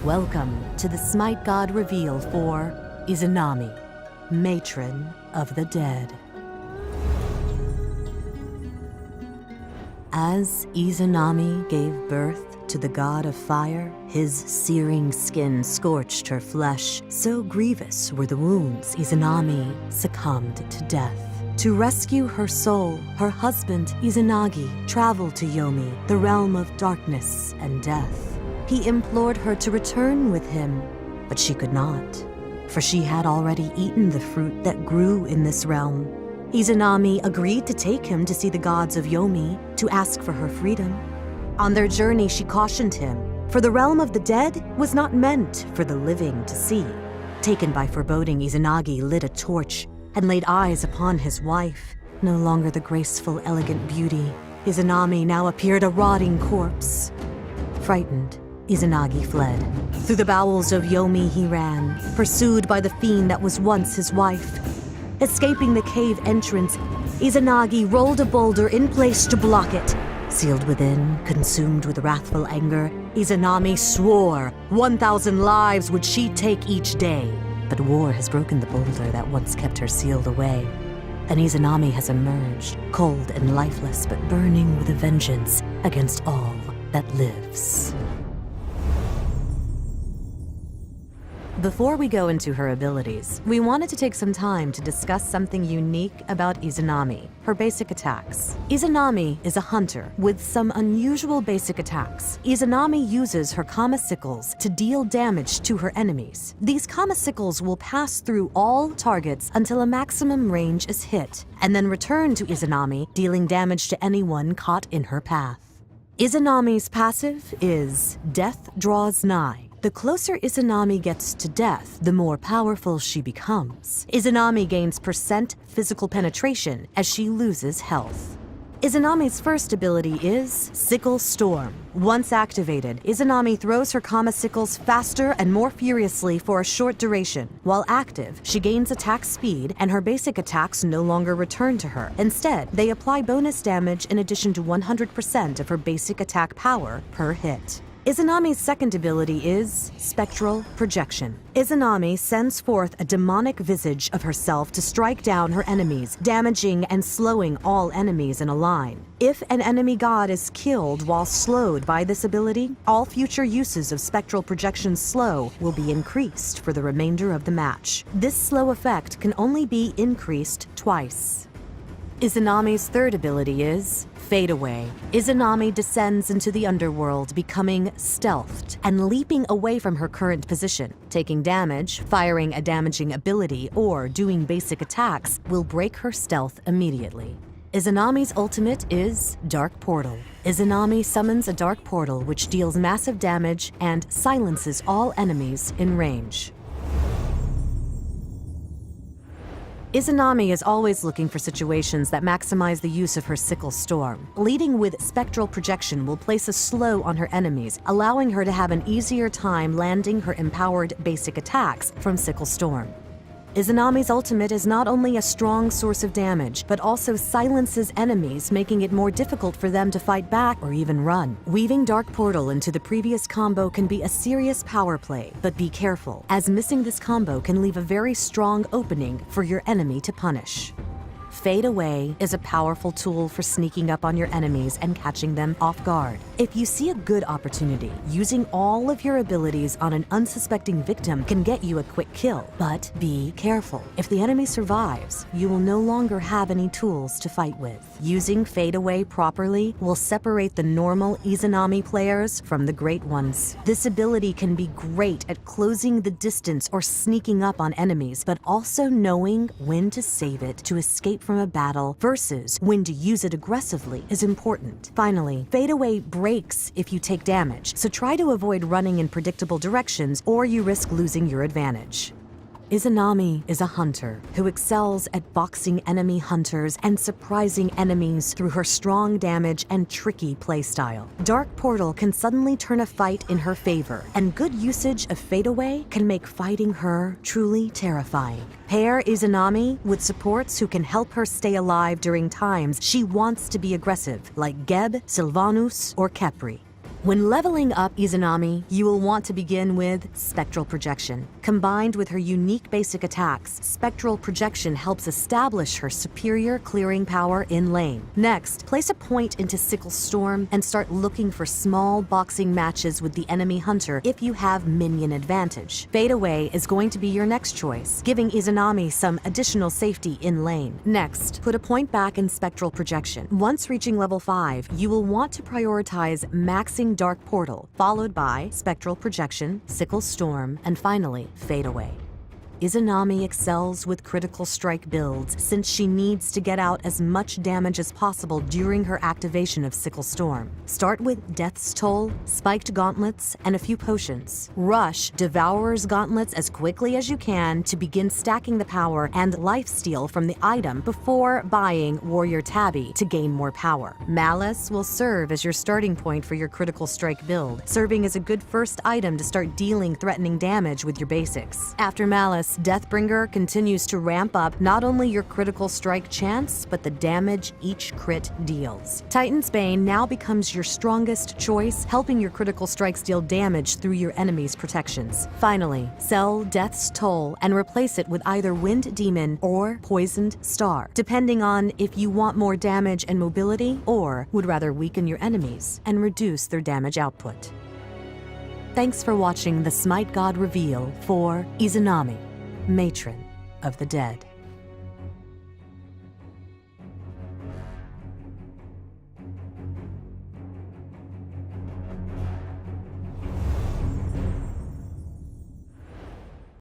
Welcome to the SMITE God reveal for Izanami, Matron of the Dead. As Izanami gave birth to the god of fire, his searing skin scorched her flesh. So grievous were the wounds, Izanami succumbed to death. To rescue her soul, her husband, Izanagi, traveled to Yomi, the realm of darkness and death. He implored her to return with him, but she could not, for she had already eaten the fruit that grew in this realm. Izanami agreed to take him to see the gods of Yomi, to ask for her freedom. On their journey, she cautioned him, for the realm of the dead was not meant for the living to see. Taken by foreboding, Izanagi lit a torch and laid eyes upon his wife. No longer the graceful, elegant beauty, Izanami now appeared a rotting corpse. Frightened, Izanagi fled. Through the bowels of Yomi he ran, pursued by the fiend that was once his wife. Escaping the cave entrance, Izanagi rolled a boulder in place to block it. Sealed within, consumed with wrathful anger, Izanami swore 1,000 lives would she take each day. But war has broken the boulder that once kept her sealed away. And Izanami has emerged, cold and lifeless, but burning with a vengeance against all that lives. Before we go into her abilities, we wanted to take some time to discuss something unique about Izanami, her basic attacks. Izanami is a hunter with some unusual basic attacks. Izanami uses her kama sickles to deal damage to her enemies. These kama sickles will pass through all targets until a maximum range is hit, and then return to Izanami, dealing damage to anyone caught in her path. Izanami's passive is Death Draws Nigh. The closer Izanami gets to death, the more powerful she becomes. Izanami gains % physical penetration as she loses health. Izanami's first ability is Sickle Storm. Once activated, Izanami throws her kama sickles faster and more furiously for a short duration. While active, she gains attack speed, and her basic attacks no longer return to her. Instead, they apply bonus damage in addition to 100% of her basic attack power per hit. Izanami's second ability is Spectral Projection. Izanami sends forth a demonic visage of herself to strike down her enemies, damaging and slowing all enemies in a line. If an enemy god is killed while slowed by this ability, all future uses of Spectral Projection slow will be increased for the remainder of the match. This slow effect can only be increased twice. Izanami's third ability is Fade Away. Izanami descends into the underworld, becoming stealthed and leaping away from her current position. Taking damage, firing a damaging ability, or doing basic attacks will break her stealth immediately. Izanami's ultimate is Dark Portal. Izanami summons a dark portal which deals massive damage and silences all enemies in range. Izanami is always looking for situations that maximize the use of her Sickle Storm. Leading with Spectral Projection will place a slow on her enemies, allowing her to have an easier time landing her empowered basic attacks from Sickle Storm. Izanami's ultimate is not only a strong source of damage, but also silences enemies, making it more difficult for them to fight back or even run. Weaving Dark Portal into the previous combo can be a serious power play, but be careful, as missing this combo can leave a very strong opening for your enemy to punish. Fade Away is a powerful tool for sneaking up on your enemies and catching them off guard. If you see a good opportunity, using all of your abilities on an unsuspecting victim can get you a quick kill. But be careful. If the enemy survives, you will no longer have any tools to fight with. Using Fade Away properly will separate the normal Izanami players from the great ones. This ability can be great at closing the distance or sneaking up on enemies, but also knowing when to save it to escape from a battle versus when to use it aggressively is important. Finally, Fade Away breaks if you take damage, so try to avoid running in predictable directions or you risk losing your advantage. Izanami is a hunter who excels at boxing enemy hunters and surprising enemies through her strong damage and tricky playstyle. Dark Portal can suddenly turn a fight in her favor, and good usage of Fade Away can make fighting her truly terrifying. Pair Izanami with supports who can help her stay alive during times she wants to be aggressive, like Geb, Sylvanus, or Kepri. When leveling up Izanami, you will want to begin with Spectral Projection. Combined with her unique basic attacks, Spectral Projection helps establish her superior clearing power in lane. Next, place a point into Sickle Storm and start looking for small boxing matches with the enemy hunter if you have minion advantage. Fade Away is going to be your next choice, giving Izanami some additional safety in lane. Next, put a point back in Spectral Projection. Once reaching level 5, you will want to prioritize maxing Dark Portal, followed by Spectral Projection, Sickle Storm, and finally, Fade Away. Izanami excels with critical strike builds since she needs to get out as much damage as possible during her activation of Sickle Storm. Start with Death's Toll, Spiked Gauntlets, and a few potions. Rush Devourer's Gauntlets as quickly as you can to begin stacking the power and lifesteal from the item before buying Warrior Tabby to gain more power. Malice will serve as your starting point for your critical strike build, serving as a good first item to start dealing threatening damage with your basics. After Malice, Deathbringer continues to ramp up not only your critical strike chance, but the damage each crit deals. Titan's Bane now becomes your strongest choice, helping your critical strikes deal damage through your enemy's protections. Finally, sell Death's Toll and replace it with either Wind Demon or Poisoned Star, depending on if you want more damage and mobility or would rather weaken your enemies and reduce their damage output. Thanks for watching the Smite God reveal for Izanami, Matron of the Dead.